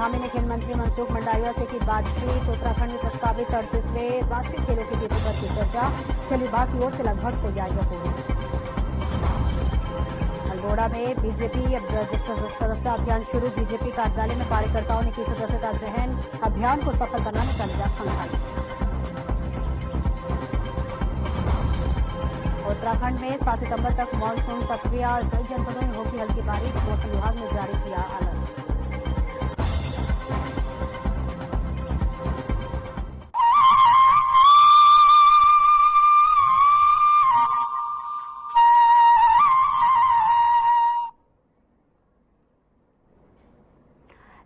धामी ने खेल मंत्री मनसुख मंडाविया से की बातचीत। उत्तराखंड में प्रस्तावित 38वें राष्ट्रीय खेलों के टीम पर की चर्चा। खेल विभाग की ओर से लगभग तैयारियां पूरी। अल्मोड़ा में बीजेपी सदस्यता अभियान शुरू। बीजेपी कार्यालय में कार्यकर्ताओं ने की सदस्यता ग्रहण। अभियान को सफल बनाने का लिया संकल्प। उत्तराखंड में 7 सितंबर तक मानसून सक्रिय। कई जनपदों में होगी हल्की बारिश। मौसम विभाग ने जारी किया अलर्ट।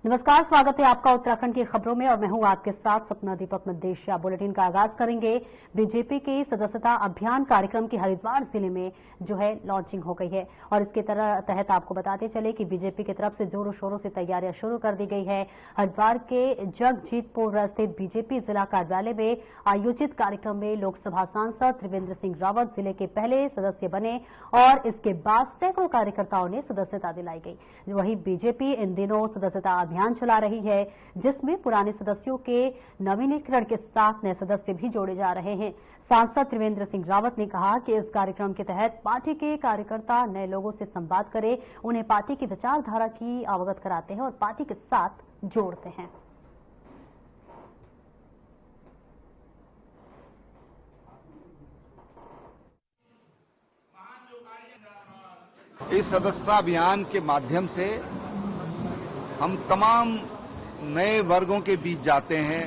नमस्कार, स्वागत है आपका उत्तराखंड की खबरों में और मैं हूं आपके साथ सपना दीपक मदेशिया। बुलेटिन का आगाज करेंगे। बीजेपी के सदस्यता अभियान कार्यक्रम की हरिद्वार जिले में जो है लॉन्चिंग हो गई है और इसके तहत आपको बताते चले कि बीजेपी की तरफ से जोरों शोरों से तैयारियां शुरू कर दी गई है। हरिद्वार के जगजीतपुर स्थित बीजेपी जिला कार्यालय में आयोजित कार्यक्रम में लोकसभा सांसद त्रिवेंद्र सिंह रावत जिले के पहले सदस्य बने और इसके बाद सैकड़ों कार्यकर्ताओं ने सदस्यता दिलाई गई। वहीं बीजेपी इन दिनों सदस्यता अभियान चला रही है, जिसमें पुराने सदस्यों के नवीनीकरण के साथ नए सदस्य भी जोड़े जा रहे हैं। सांसद त्रिवेंद्र सिंह रावत ने कहा कि इस कार्यक्रम के तहत पार्टी के कार्यकर्ता नए लोगों से संवाद करें, उन्हें पार्टी की विचारधारा की अवगत कराते हैं और पार्टी के साथ जोड़ते हैं। इस सदस्यता अभियान के माध्यम से हम तमाम नए वर्गों के बीच जाते हैं।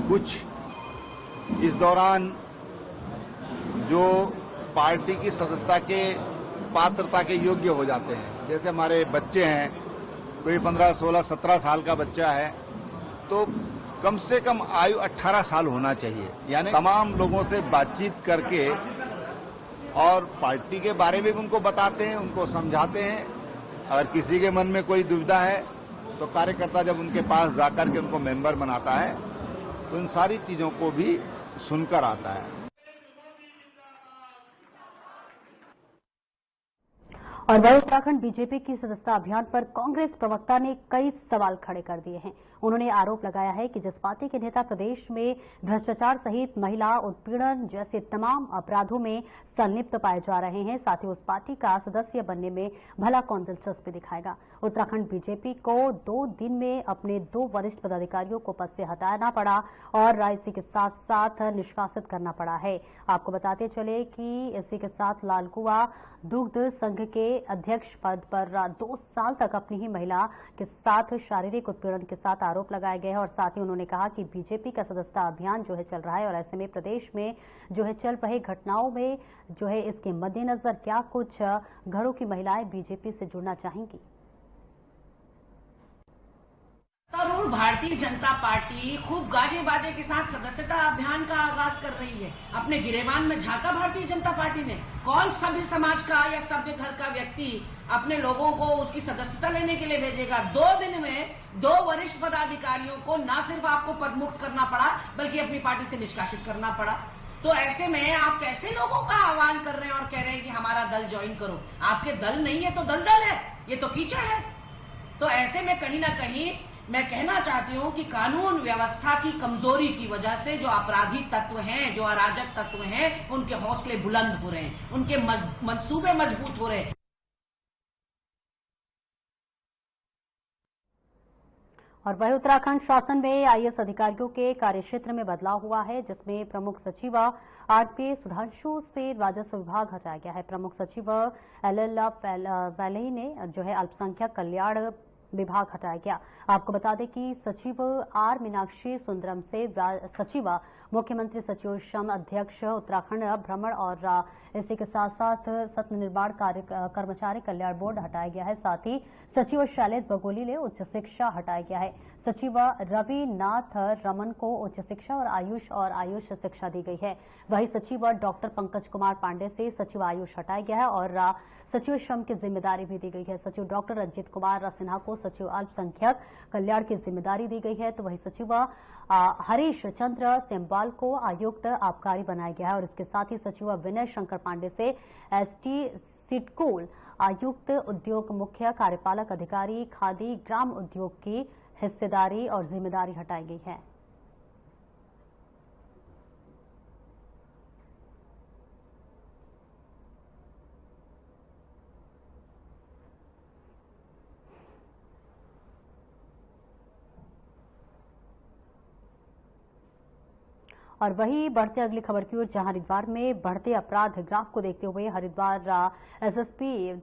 कुछ इस दौरान जो पार्टी की सदस्यता के पात्रता के योग्य हो जाते हैं, जैसे हमारे बच्चे हैं, कोई 15, 16, 17 साल का बच्चा है तो कम से कम आयु 18 साल होना चाहिए। यानी तमाम लोगों से बातचीत करके और पार्टी के बारे में भी उनको बताते हैं, उनको समझाते हैं। अगर किसी के मन में कोई दुविधा है तो कार्यकर्ता जब उनके पास जाकर के उनको मेंबर बनाता है तो इन सारी चीजों को भी सुनकर आता है। और वही उत्तराखंड बीजेपी की सदस्यता अभियान पर कांग्रेस प्रवक्ता ने कई सवाल खड़े कर दिए हैं। उन्होंने आरोप लगाया है कि जिस पार्टी के नेता प्रदेश में भ्रष्टाचार सहित महिला उत्पीड़न जैसे तमाम अपराधों में संलिप्त पाए जा रहे हैं, साथ ही उस पार्टी का सदस्य बनने में भला कौन दिलचस्पी दिखाएगा। उत्तराखंड बीजेपी को 2 दिन में अपने 2 वरिष्ठ पदाधिकारियों को पद से हटाना पड़ा और इसी के साथ साथ निष्कासित करना पड़ा है। आपको बताते चले कि इसी के साथ लालकुआ दुग्ध संघ के अध्यक्ष पद पर 2 साल तक अपनी ही महिला के साथ शारीरिक उत्पीड़न के साथ आरोप लगाए गए हैं और साथ ही उन्होंने कहा कि बीजेपी का सदस्यता अभियान जो है चल रहा है और ऐसे में प्रदेश में जो है चल रही घटनाओं में जो है इसके मद्देनजर क्या कुछ घरों की महिलाएं बीजेपी से जुड़ना चाहेंगी। तरुण भारतीय जनता पार्टी खूब गाजे बाजे के साथ सदस्यता अभियान का आगाज कर रही है। अपने गिरेबान में झांका भारतीय जनता पार्टी ने। कौन सभ्य समाज का या सभ्य घर का व्यक्ति अपने लोगों को उसकी सदस्यता लेने के लिए भेजेगा। 2 दिन में 2 वरिष्ठ पदाधिकारियों को न सिर्फ आपको पदमुक्त करना पड़ा बल्कि अपनी पार्टी से निष्कासित करना पड़ा। तो ऐसे में आप कैसे लोगों का आह्वान कर रहे हैं और कह रहे हैं कि हमारा दल ज्वाइन करो। आपके दल नहीं है तो दलदल है, ये तो कीचड़ है। तो ऐसे में कहीं ना कहीं मैं कहना चाहती हूं कि कानून व्यवस्था की कमजोरी की वजह से जो आपराधी तत्व हैं, जो अराजक तत्व हैं, उनके हौसले बुलंद हो रहे हैं, उनके मंसूबे मजबूत हो रहे हैं। और वही उत्तराखंड शासन में आईएएस अधिकारियों के कार्यक्षेत्र में बदलाव हुआ है, जिसमें प्रमुख सचिव आरपी सुधांशु से राजस्व विभाग हटाया गया है। प्रमुख सचिव एलएल वैली ने जो है अल्पसंख्यक कल्याण विभाग हटाया गया। आपको बता दें कि सचिव आर मीनाक्षी सुंदरम से सचिव मुख्यमंत्री सचिव श्रम अध्यक्ष उत्तराखंड भ्रमण और इसी के साथ साथ सत्य निर्माण कर्मचारी कल्याण बोर्ड हटाया गया है। साथ ही सचिव शैलेश बगोली ने उच्च शिक्षा हटाया गया है। सचिव रविनाथ रमन को उच्च शिक्षा और आयुष शिक्षा दी गई है। वहीं सचिव डॉक्टर पंकज कुमार पांडे से सचिव आयुष हटाया गया है और सचिव श्रम की जिम्मेदारी भी दी गई है। सचिव डॉक्टर रंजीत कुमार सिन्हा को सचिव अल्पसंख्यक कल्याण की जिम्मेदारी दी गई है। तो वही सचिव हरीश चंद्र सेमवाल को आयुक्त आबकारी बनाया गया है और इसके साथ ही सचिव विनय शंकर पांडे से एसटी सिडकुल आयुक्त, उद्योग मुख्य कार्यपालक अधिकारी, खादी ग्राम उद्योग की हिस्सेदारी और जिम्मेदारी हटाई गई है। और वही बढ़ते अगली खबर की ओर, जहां हरिद्वार में बढ़ते अपराध ग्राफ को देखते हुए हरिद्वार एसएसपी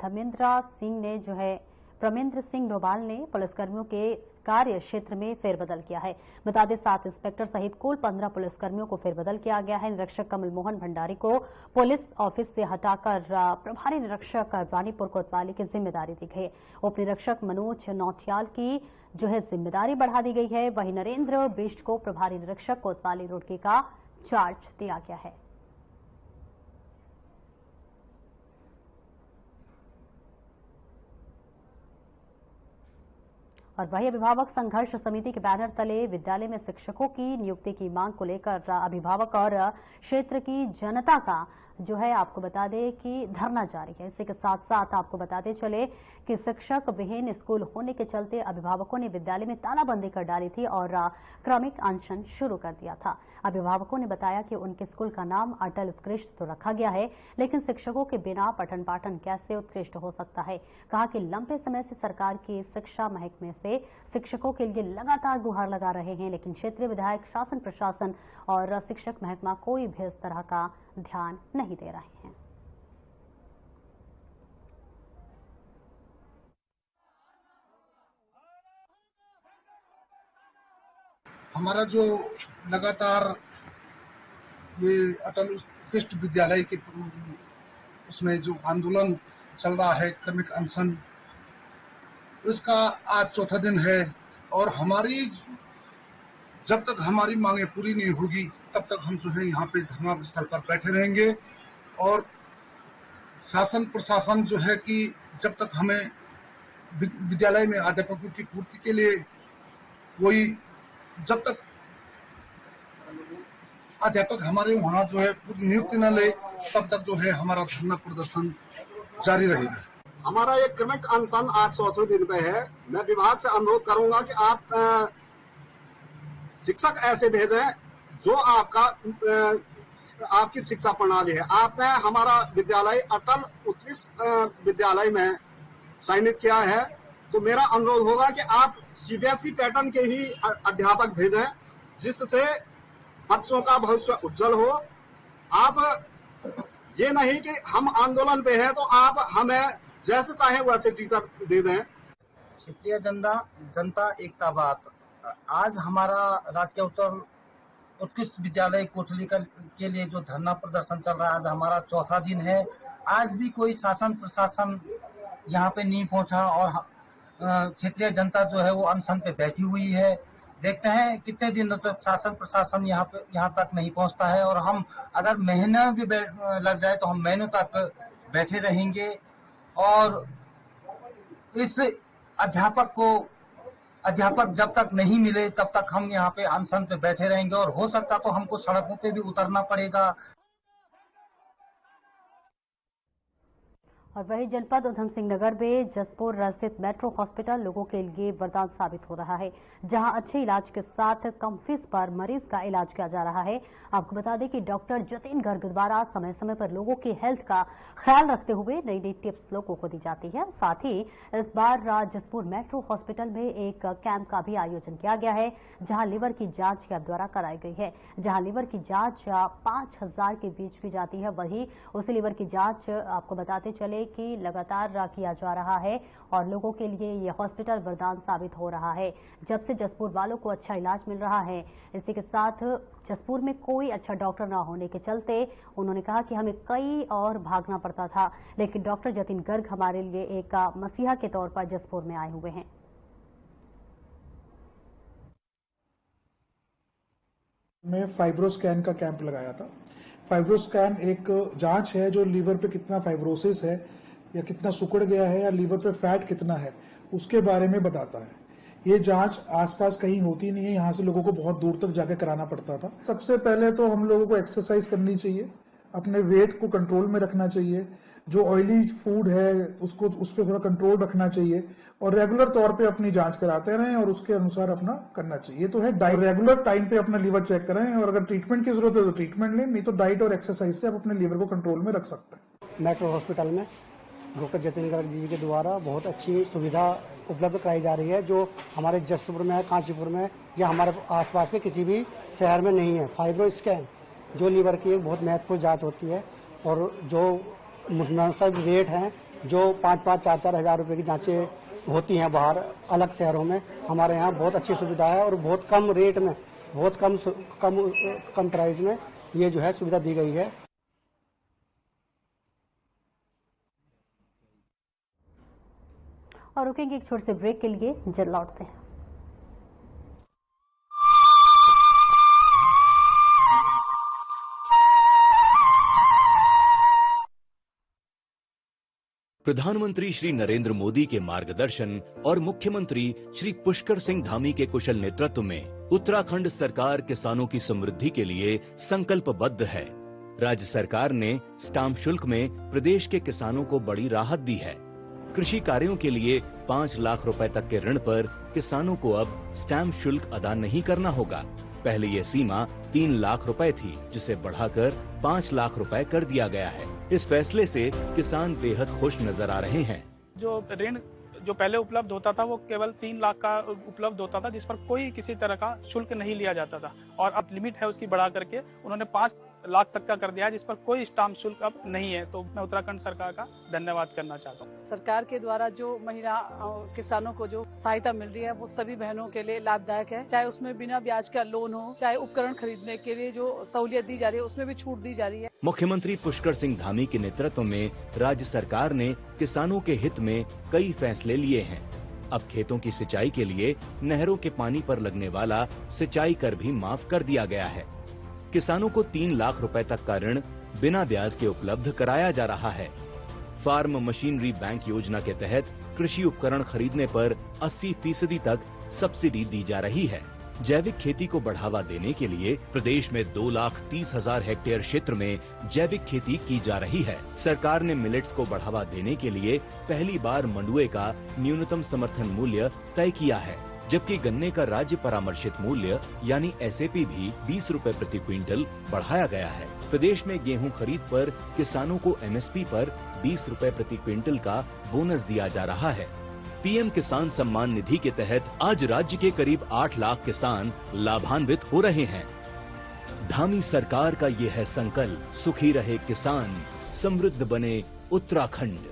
प्रमेंद्र सिंह डोभाल ने पुलिसकर्मियों के कार्य क्षेत्र में फेरबदल किया है। बता दें 7 इंस्पेक्टर सहित कुल 15 पुलिसकर्मियों को फेरबदल किया गया है। निरीक्षक कमल मोहन भंडारी को पुलिस ऑफिस से हटाकर प्रभारी निरीक्षक रानीपुर कोतवाली की जिम्मेदारी दी गई। उप निरीक्षक मनोज नौटियाल की जिम्मेदारी बढ़ा दी गई है। वहीं नरेंद्र बिष्ट को प्रभारी निरीक्षक कोतवाली रुड़की का चार्ज दिया गया है। और वही अभिभावक संघर्ष समिति के बैनर तले विद्यालय में शिक्षकों की नियुक्ति की मांग को लेकर अभिभावक और क्षेत्र की जनता का आपको बता दें कि धरना जारी है। इसी के साथ साथ आपको बताते चले कि शिक्षक विहीन स्कूल होने के चलते अभिभावकों ने विद्यालय में तालाबंदी कर डाली थी और क्रमिक अनशन शुरू कर दिया था। अभिभावकों ने बताया कि उनके स्कूल का नाम अटल उत्कृष्ट तो रखा गया है, लेकिन शिक्षकों के बिना पठन पाठन कैसे उत्कृष्ट हो सकता है। कहा कि लंबे समय से सरकार की शिक्षा महकमे से शिक्षकों के लिए लगातार गुहार लगा रहे हैं, लेकिन क्षेत्रीय विधायक, शासन प्रशासन और शिक्षक महकमा कोई भी इस तरह का ध्यान नहीं दे रहे हैं। हमारा जो लगातार ये अटल उत्कृष्ट विद्यालय के उसमें जो आंदोलन चल रहा है, क्रमिक अनशन, इसका आज चौथा दिन है और जब तक हमारी मांगे पूरी नहीं होगी तब तक हम यहाँ पे धरना स्थल पर बैठे रहेंगे। और शासन प्रशासन कि जब तक हमें विद्यालय में अध्यापकों की पूर्ति के लिए जब तक अध्यापक हमारे वहाँ नियुक्ति न ले तब तक हमारा धरना प्रदर्शन जारी रहेगा। हमारा एक क्रमिक अनशन आज चौथे दिन पे है। मैं विभाग से अनुरोध करूंगा कि आप शिक्षक ऐसे भेजें जो आपकी शिक्षा प्रणाली है। आपने हमारा विद्यालय अटल उत्कृष्ट विद्यालय में चयनित किया है, तो मेरा अनुरोध होगा कि आप सीबीएसई पैटर्न के ही अध्यापक भेजें, जिससे बच्चों का भविष्य उज्जवल हो। आप ये नहीं कि हम आंदोलन पे हैं तो आप हमें जैसे चाहे वैसे टीचर दे दें। क्षेत्रीय जनता एकता बात। आज हमारा राजकीय उत्कृष्ट विद्यालय कोटली के लिए जो धरना प्रदर्शन चल रहा है, आज हमारा चौथा दिन है। आज भी कोई शासन प्रशासन यहाँ पे नहीं पहुंचा और क्षेत्रीय जनता वो अनशन पे बैठी हुई है। देखते हैं कितने दिन तक शासन प्रशासन यहाँ तक नहीं पहुंचता है। और हम अगर महीना भी लग जाए तो हम महीनों तक बैठे रहेंगे और इस अध्यापक जब तक नहीं मिले तब तक हम यहाँ पे अनशन पे बैठे रहेंगे और हो सकता तो हमको सड़कों पे भी उतरना पड़ेगा। और वही जनपद उधम सिंह नगर में जसपुर स्थित मेट्रो हॉस्पिटल लोगों के लिए वरदान साबित हो रहा है, जहां अच्छे इलाज के साथ कम फीस पर मरीज का इलाज किया जा रहा है। आपको बता दें कि डॉक्टर जतिन गर्ग द्वारा समय समय पर लोगों की हेल्थ का ख्याल रखते हुए नई नई टिप्स लोगों को दी जाती है। साथ ही इस बार जसपुर मेट्रो हॉस्पिटल में एक कैंप का भी आयोजन किया गया है, जहां लिवर की जांच कैंप द्वारा कराई गई है। जहां लिवर की जांच 5,000 के बीच की जाती है, वही उसी लिवर की जांच आपको बताते चले कि लगातार किया जा रहा है और लोगों के लिए ये हॉस्पिटल वरदान साबित हो रहा है। जब से जसपुर वालों को अच्छा इलाज मिल रहा है, इसी के साथ जसपुर में कोई अच्छा डॉक्टर न होने के चलते उन्होंने कहा कि हमें कई और भागना पड़ता था, लेकिन डॉक्टर जतिन गर्ग हमारे लिए एक मसीहा के तौर पर जसपुर में आए हुए हैं। मैं फाइब्रोस्कैन का कैंप लगाया था। फाइब्रोस्कैन एक जांच है जो लीवर पे कितना फाइब्रोसिस है या कितना सुकड़ गया है या लीवर पे फैट कितना है उसके बारे में बताता है। ये जांच आसपास कहीं होती नहीं है, यहाँ से लोगों को बहुत दूर तक जाकर कराना पड़ता था। सबसे पहले तो हम लोगों को एक्सरसाइज करनी चाहिए, अपने वेट को कंट्रोल में रखना चाहिए, जो ऑयली फूड है उसको उस पर थोड़ा कंट्रोल रखना चाहिए और रेगुलर तौर पे अपनी जांच कराते रहें और उसके अनुसार अपना करना चाहिए। तो है रेगुलर टाइम पे अपना लीवर चेक करें और अगर ट्रीटमेंट की जरूरत है तो ट्रीटमेंट लें, नहीं तो डाइट और एक्सरसाइज से आप अपने लीवर को कंट्रोल में रख सकते हैं। मेट्रो हॉस्पिटल में डॉक्टर जतिन गर्ग जी के द्वारा बहुत अच्छी सुविधा उपलब्ध कराई जा रही है, जो हमारे जसपुर में, कांचीपुर में या हमारे आसपास के किसी भी शहर में नहीं है। फाइब्रो स्कैन जो लीवर की एक बहुत महत्वपूर्ण जांच होती है और जो मुनासिब रेट हैं, जो 5-5, 4-4 हज़ार रुपये की जांचें होती हैं बाहर अलग शहरों में, हमारे यहाँ बहुत अच्छी सुविधा है और बहुत कम रेट में, बहुत कम प्राइस में ये जो है सुविधा दी गई है। और रुकेंगे एक छोटे से ब्रेक के लिए, जल्द लौटते हैं। प्रधानमंत्री श्री नरेंद्र मोदी के मार्गदर्शन और मुख्यमंत्री श्री पुष्कर सिंह धामी के कुशल नेतृत्व में उत्तराखंड सरकार किसानों की समृद्धि के लिए संकल्पबद्ध है। राज्य सरकार ने स्टाम्प शुल्क में प्रदेश के किसानों को बड़ी राहत दी है। कृषि कार्यों के लिए 5 लाख रुपए तक के ऋण पर किसानों को अब स्टैम्प शुल्क अदा नहीं करना होगा। पहले ये सीमा 3 लाख रुपए थी, जिसे बढ़ाकर 5 लाख रुपए कर दिया गया है। इस फैसले से किसान बेहद खुश नजर आ रहे हैं। जो ऋण जो पहले उपलब्ध होता था वो केवल 3 लाख का उपलब्ध होता था, जिस पर कोई किसी तरह का शुल्क नहीं लिया जाता था, और अब लिमिट है उसकी बढ़ा करके उन्होंने 5 लाख तक का कर दिया है, जिस पर कोई स्टाम्प शुल्क अब नहीं है। तो मैं उत्तराखंड सरकार का धन्यवाद करना चाहता हूँ। सरकार के द्वारा जो महिला किसानों को जो सहायता मिल रही है वो सभी बहनों के लिए लाभदायक है, चाहे उसमें बिना ब्याज का लोन हो, चाहे उपकरण खरीदने के लिए जो सहूलियत दी जा रही है उसमें भी छूट दी जा रही है। मुख्यमंत्री पुष्कर सिंह धामी के नेतृत्व में राज्य सरकार ने किसानों के हित में कई फैसले लिए हैं। अब खेतों की सिंचाई के लिए नहरों के पानी पर लगने वाला सिंचाई कर भी माफ कर दिया गया है। किसानों को 3 लाख रुपए तक का ऋण बिना ब्याज के उपलब्ध कराया जा रहा है। फार्म मशीनरी बैंक योजना के तहत कृषि उपकरण खरीदने पर 80% तक सब्सिडी दी जा रही है। जैविक खेती को बढ़ावा देने के लिए प्रदेश में 2,30,000 हेक्टेयर क्षेत्र में जैविक खेती की जा रही है। सरकार ने मिलेट्स को बढ़ावा देने के लिए पहली बार मंडुए का न्यूनतम समर्थन मूल्य तय किया है, जबकि गन्ने का राज्य परामर्शित मूल्य यानी SAP भी 20 रुपए प्रति क्विंटल बढ़ाया गया है। प्रदेश में गेहूं खरीद पर किसानों को MSP पर 20 रुपए प्रति क्विंटल का बोनस दिया जा रहा है। PM किसान सम्मान निधि के तहत आज राज्य के करीब 8 लाख किसान लाभान्वित हो रहे हैं। धामी सरकार का ये है संकल्प, सुखी रहे किसान, समृद्ध बने उत्तराखंड।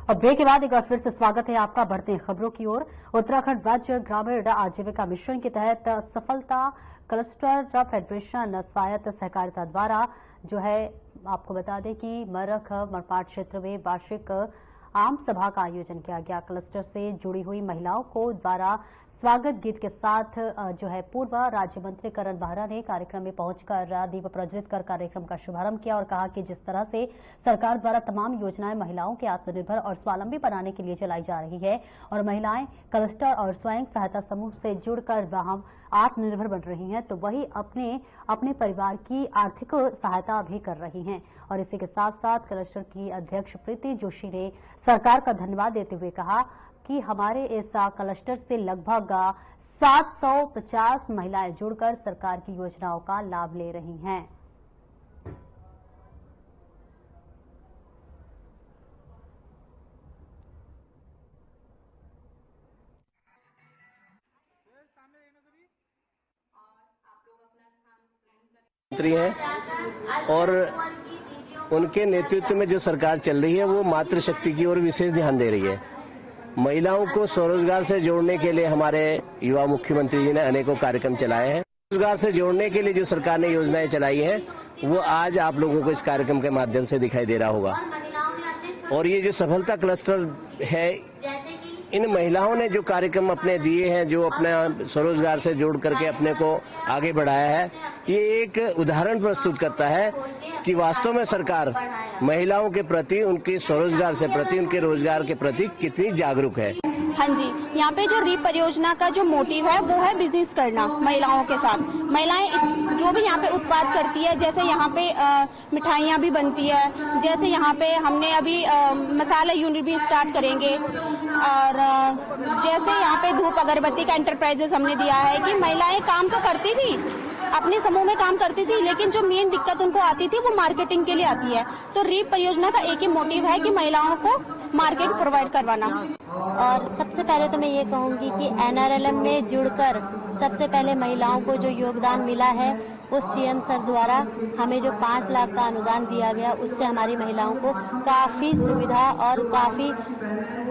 और ब्रेक के बाद एक बार फिर से स्वागत है आपका। बढ़ते हैं खबरों की ओर। उत्तराखंड राज्य ग्रामीण आजीविका मिशन के तहत सफलता क्लस्टर फेडरेशन स्वायत्त सहकारिता द्वारा जो है आपको बता दें कि मरख मरपाट क्षेत्र में वार्षिक आम सभा का आयोजन किया गया। क्लस्टर से जुड़ी हुई महिलाओं को द्वारा स्वागत गीत के साथ जो है पूर्व राज्य मंत्री करण बाहरा ने कार्यक्रम में पहुंचकर दीप प्रज्वलित कर कार्यक्रम का शुभारंभ किया और कहा कि जिस तरह से सरकार द्वारा तमाम योजनाएं महिलाओं के आत्मनिर्भर और स्वावलंबी बनाने के लिए चलाई जा रही है और महिलाएं क्लस्टर और स्वयं सहायता समूह से जुड़कर वहां आत्मनिर्भर बन रही हैं, तो वही अपने परिवार की आर्थिक सहायता भी कर रही हैं। और इसी के साथ साथ क्लस्टर की अध्यक्ष प्रीति जोशी ने सरकार का धन्यवाद देते हुए कहा कि हमारे इस क्लस्टर से लगभग 750 महिलाएं जुड़कर सरकार की योजनाओं का लाभ ले रही हैं। मंत्री हैं और उनके नेतृत्व में जो सरकार चल रही है वो मातृशक्ति की ओर विशेष ध्यान दे रही है। महिलाओं को स्वरोजगार से जोड़ने के लिए हमारे युवा मुख्यमंत्री जी ने अनेकों कार्यक्रम चलाए हैं। रोजगार से जोड़ने के लिए जो सरकार ने योजनाएं चलाई हैं वो आज आप लोगों को इस कार्यक्रम के माध्यम से दिखाई दे रहा होगा। और ये जो सफलता क्लस्टर है इन महिलाओं ने जो कार्यक्रम अपने दिए हैं, जो अपने स्वरोजगार से जोड़ करके अपने को आगे बढ़ाया है, ये एक उदाहरण प्रस्तुत करता है कि वास्तव में सरकार महिलाओं के प्रति, उनके स्वरोजगार से प्रति, उनके रोजगार के प्रति कितनी जागरूक है। हाँ जी, यहाँ पे जो रीप परियोजना का जो मोटिव है वो है बिजनेस करना महिलाओं के साथ। महिलाएं जो भी यहाँ पे उत्पाद करती है, जैसे यहाँ पे मिठाइयाँ भी बनती है, जैसे यहाँ पे हमने अभी मसाला यूनिट भी स्टार्ट करेंगे, और जैसे यहाँ पे धूप अगरबत्ती का एंटरप्राइजेस हमने दिया है कि महिलाएं काम तो करती थी, अपने समूह में काम करती थी, लेकिन जो मेन दिक्कत उनको आती थी वो मार्केटिंग के लिए आती है। तो रीप परियोजना का एक ही मोटिव है कि महिलाओं को मार्केट प्रोवाइड करवाना। और सबसे पहले तो मैं ये कहूँगी कि NRLM में जुड़कर सबसे पहले महिलाओं को जो योगदान मिला है, उस CM सर द्वारा हमें जो 5 लाख का अनुदान दिया गया, उससे हमारी महिलाओं को काफ़ी सुविधा और काफ़ी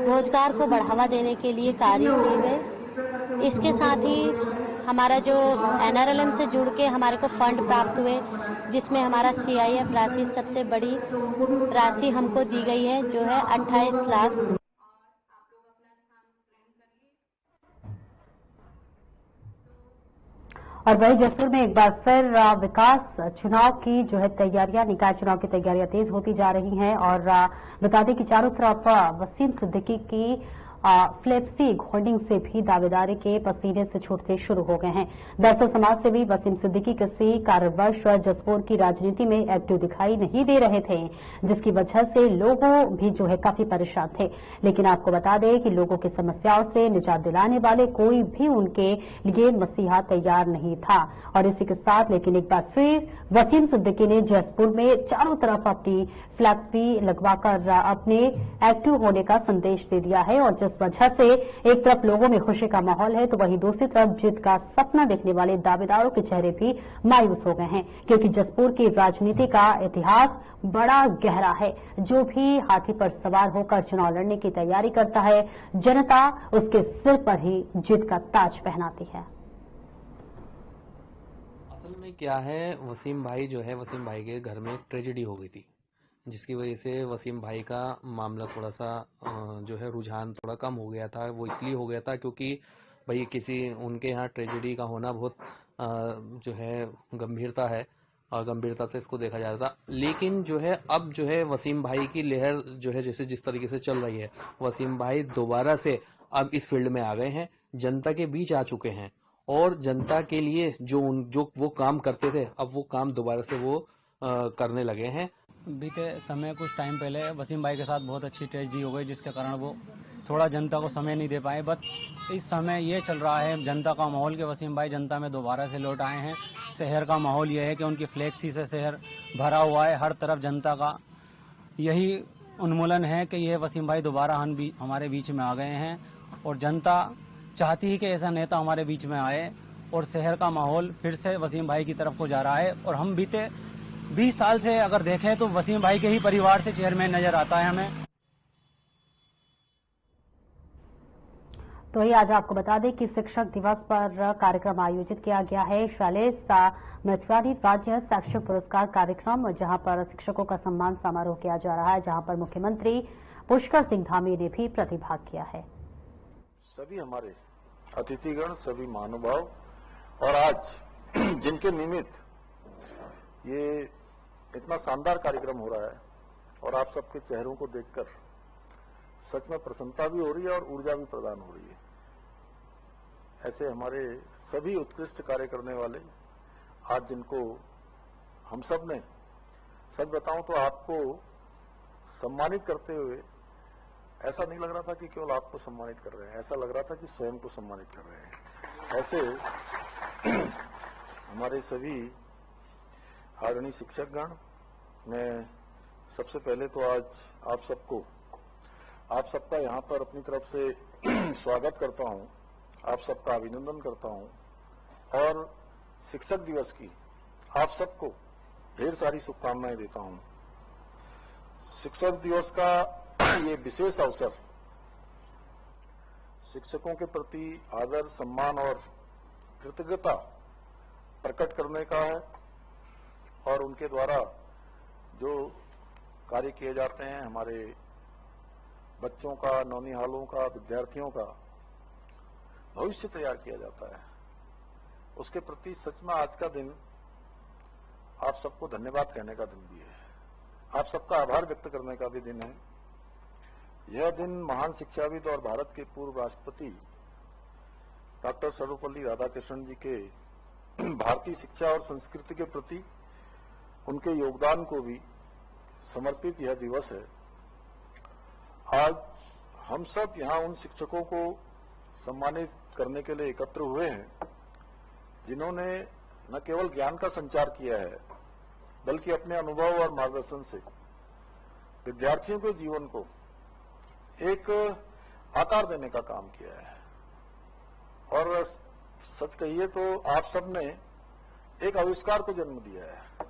रोजगार को बढ़ावा देने के लिए कार्य किए गए। इसके साथ ही हमारा जो NRLM से जुड़ के हमारे को फंड प्राप्त हुए, जिसमें हमारा CIF राशि सबसे बड़ी राशि हमको दी गई है, जो है 28 लाख। और वही जसपुर में एक बार फिर विकास चुनाव की जो है तैयारियां, निकाय चुनाव की तैयारियां तेज होती जा रही हैं। और बता दें कि चारों तरफ वसीम सिद्दीकी की फ्लेक्सी होर्डिंग से भी दावेदारी के पसीने से छूटते शुरू हो गए हैं। दरअसल समाज सेवी वसीम सिद्दीकी किसी कारणवश जसपुर की राजनीति में एक्टिव दिखाई नहीं दे रहे थे, जिसकी वजह से लोगों भी जो है काफी परेशान थे। लेकिन आपको बता दें कि लोगों की समस्याओं से निजात दिलाने वाले कोई भी उनके लिए मसीहा तैयार नहीं था। और इसी के साथ लेकिन एक बार फिर वसीम सिद्दीकी ने जसपुर में चारों तरफ अपनी फ्लैक्स भी लगवाकर अपने एक्टिव होने का संदेश दे दिया है। और जिस वजह से एक तरफ लोगों में खुशी का माहौल है, तो वहीं दूसरी तरफ जीत का सपना देखने वाले दावेदारों के चेहरे भी मायूस हो गए हैं, क्योंकि जसपुर की राजनीति का इतिहास बड़ा गहरा है। जो भी हाथी पर सवार होकर चुनाव लड़ने की तैयारी करता है, जनता उसके सिर पर ही जीत का ताज पहनाती है। असल में क्या है, वसीम भाई जो है, वसीम भाई के घर में एक ट्रेजेडी हो गई थी, जिसकी वजह से वसीम भाई का मामला थोड़ा सा जो है रुझान थोड़ा कम हो गया था। वो इसलिए हो गया था क्योंकि भाई किसी उनके यहाँ ट्रेजेडी का होना बहुत जो है गंभीरता है, और गंभीरता से इसको देखा जाता था। लेकिन जो है अब जो है वसीम भाई की लहर जो है जैसे जिस तरीके से चल रही है, वसीम भाई दोबारा से अब इस फील्ड में आ गए हैं, जनता के बीच आ चुके हैं, और जनता के लिए जो वो काम करते थे, अब वो काम दोबारा से वो करने लगे हैं। बीते समय कुछ टाइम पहले वसीम भाई के साथ बहुत अच्छी ट्रेजेडी हो गई, जिसके कारण वो थोड़ा जनता को समय नहीं दे पाए। बट इस समय ये चल रहा है जनता का माहौल कि वसीम भाई जनता में दोबारा से लौट आए हैं। शहर का माहौल ये है कि उनकी फ्लेक्सी से शहर भरा हुआ है, हर तरफ जनता का यही उन्मूलन है कि ये वसीम भाई दोबारा हमारे बीच में आ गए हैं, और जनता चाहती है कि ऐसा नेता हमारे बीच में आए, और शहर का माहौल फिर से वसीम भाई की तरफ को जा रहा है। और हम बीते 20 साल से अगर देखें तो वसीम भाई के ही परिवार से चेयरमैन नजर आता है हमें। तो ही आज आपको बता दें कि शिक्षक दिवस पर कार्यक्रम आयोजित किया गया है। शैलेश मेटवानी राज्य शैक्षिक पुरस्कार कार्यक्रम, जहां पर शिक्षकों का सम्मान समारोह किया जा रहा है, जहां पर मुख्यमंत्री पुष्कर सिंह धामी ने भी प्रतिभाग किया है। सभी हमारे अतिथिगण, सभी महानुभाव, और आज जिनके निमित्त ये इतना शानदार कार्यक्रम हो रहा है, और आप सबके चेहरों को देखकर सच में प्रसन्नता भी हो रही है और ऊर्जा भी प्रदान हो रही है। ऐसे हमारे सभी उत्कृष्ट कार्य करने वाले आज जिनको हम सब ने, सच बताऊं तो आपको सम्मानित करते हुए ऐसा नहीं लग रहा था कि केवल आपको सम्मानित कर रहे हैं, ऐसा लग रहा था कि स्वयं को सम्मानित कर रहे हैं। ऐसे हमारे सभी आदरणीय शिक्षकगण, मैं सबसे पहले तो आज आप सबका यहाँ पर अपनी तरफ से स्वागत करता हूँ, आप सबका अभिनंदन करता हूँ, और शिक्षक दिवस की आप सबको ढेर सारी शुभकामनाएं देता हूँ। शिक्षक दिवस का ये विशेष अवसर शिक्षकों के प्रति आदर, सम्मान और कृतज्ञता प्रकट करने का है, और उनके द्वारा जो कार्य किए जाते हैं हमारे बच्चों का, नौनिहालों का, विद्यार्थियों का भविष्य तैयार किया जाता है, उसके प्रति सच में आज का दिन आप सबको धन्यवाद कहने का दिन भी है, आप सबका आभार व्यक्त करने का भी दिन है। यह दिन महान शिक्षाविद और भारत के पूर्व राष्ट्रपति डॉक्टर सर्वपल्ली राधाकृष्णन जी के भारतीय शिक्षा और संस्कृति के प्रति उनके योगदान को भी समर्पित यह दिवस है। आज हम सब यहां उन शिक्षकों को सम्मानित करने के लिए एकत्र हुए हैं जिन्होंने न केवल ज्ञान का संचार किया है बल्कि अपने अनुभव और मार्गदर्शन से विद्यार्थियों के जीवन को एक आकार देने का काम किया है। और सच कहिए तो आप सबने एक आविष्कार को जन्म दिया है,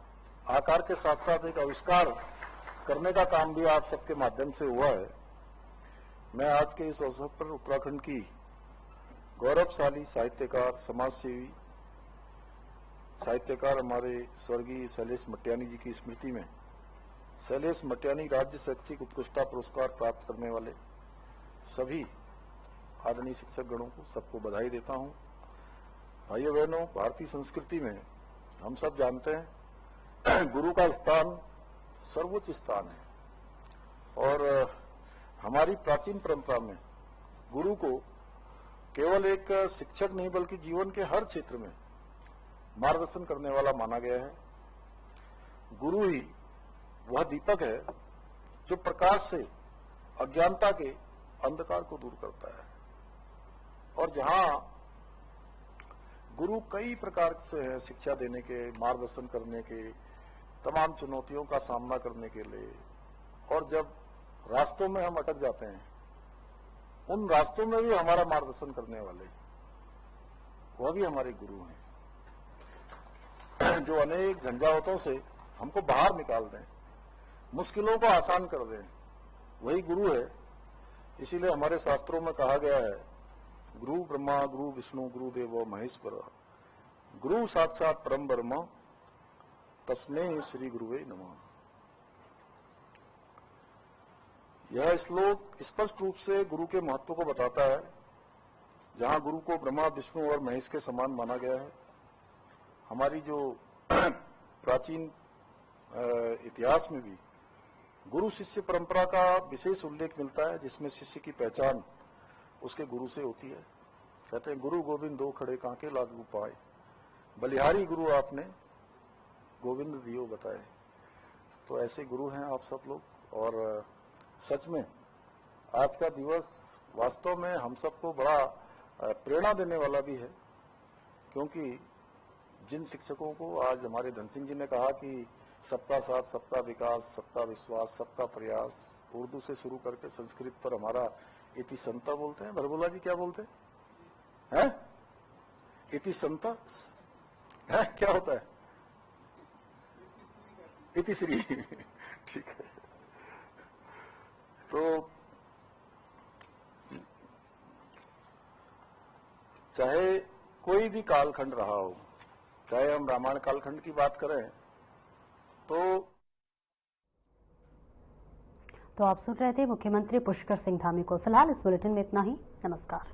आकार के साथ साथ एक आविष्कार करने का काम भी आप सबके माध्यम से हुआ है। मैं आज के इस अवसर पर उत्तराखंड की गौरवशाली साहित्यकार, समाजसेवी साहित्यकार हमारे स्वर्गीय शैलेश मटियानी जी की स्मृति में शैलेश मटियानी राज्य शैक्षिक उत्कृष्टता पुरस्कार प्राप्त करने वाले सभी आदरणीय शिक्षक गणों को सबको बधाई देता हूं। भाइयों बहनों, भारतीय संस्कृति में हम सब जानते हैं गुरु का स्थान सर्वोच्च स्थान है और हमारी प्राचीन परंपरा में गुरु को केवल एक शिक्षक नहीं बल्कि जीवन के हर क्षेत्र में मार्गदर्शन करने वाला माना गया है। गुरु ही वह दीपक है जो प्रकाश से अज्ञानता के अंधकार को दूर करता है और जहां गुरु कई प्रकार से हैं शिक्षा देने के, मार्गदर्शन करने के, तमाम चुनौतियों का सामना करने के लिए, और जब रास्तों में हम अटक जाते हैं उन रास्तों में भी हमारा मार्गदर्शन करने वाले वह भी हमारे गुरु हैं जो अनेक झंझावतों से हमको बाहर निकाल दें, मुश्किलों को आसान कर दें, वही गुरु है। इसीलिए हमारे शास्त्रों में कहा गया है गुरु ब्रह्मा गुरु विष्णु गुरु देवो महेश्वर गुरु साक्षात परम ब्रह्म तस्मै श्री गुरुवे नमः। यह श्लोक स्पष्ट रूप से गुरु के महत्व को बताता है। जहां गुरु को ब्रह्मा विष्णु और महेश के समान माना गया है, हमारी जो प्राचीन इतिहास में भी गुरु शिष्य परंपरा का विशेष उल्लेख मिलता है जिसमें शिष्य की पहचान उसके गुरु से होती है। कहते हैं गुरु गोविंद दो खड़े कांके लागू पाए, बलिहारी गुरु आपने गोविंद दियो बताए। तो ऐसे गुरु हैं आप सब लोग और सच में आज का दिवस वास्तव में हम सबको बड़ा प्रेरणा देने वाला भी है, क्योंकि जिन शिक्षकों को आज हमारे धन सिंह जी ने कहा कि सबका साथ, सबका विकास, सबका विश्वास, सबका प्रयास, उर्दू से शुरू करके संस्कृत पर हमारा इति संता बोलते हैं। भरभोला जी क्या बोलते हैं? इति संता है क्या होता है? इति श्री ठीक है। तो चाहे कोई भी कालखंड रहा हो, चाहे हम रामायण कालखंड की बात करें तो आप सुन रहे थे मुख्यमंत्री पुष्कर सिंह धामी को। फिलहाल इस बुलेटिन में इतना ही। नमस्कार।